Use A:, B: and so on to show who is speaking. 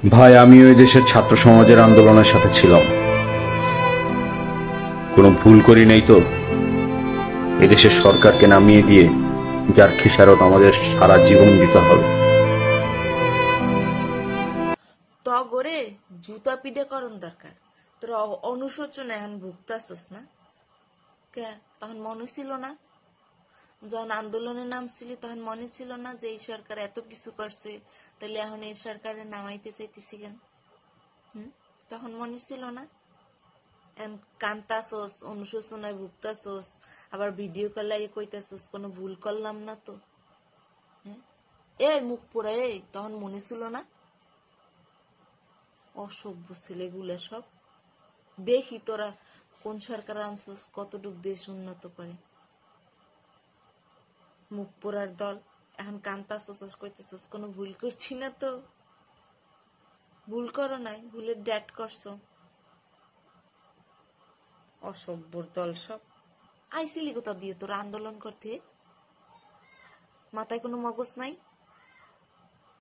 A: ভাই, আমি ওই দেশের ছাত্র সমাজের আন্দোলনের সাথে ছিলাম। কোনো ভুল করি নাই তো? এদেশের সরকারকে নামিয়ে দিয়ে যার খেসারত আমাদের সারা জীবন দিতে হবে।
B: তগরে জুতা পিটে করণ দরকার। তোরা অনুশোচনা এখন ভুগতাছস না কে? তখন মনে ছিল না? যখন আন্দোলনের নাম ছিল তখন মনে ছিল না যে এই সরকার এত কিছু করছে, তাহলে এখন এই সরকারের নামাইতে চাইতেছি কেন? তখন মনে ছিল না? কান্তাছস, অনুশোচনায় ভুগতাছস, আবার ভিডিও কলে কইতাছস কোনো ভুল করলাম না তো। এই মুখ পোড়া, এই তখন মনে ছিল না? অসভ্য ছেলেগুলা সব। দেখি তোরা কোন সরকার আনছস, কতটুক দেশ উন্নত করে। মুখ পোড়ার দল, এখন কান্তাছস, কইতেছস কোনো ভুল করছি না তো। ভুল করো নাই, ভুলের ড্যাট করছো। অসভ্যর দল সব। আইসিলি কোথা দিয়ে তোরা আন্দোলন করতে? মাথায় কোনো মগজ নাই?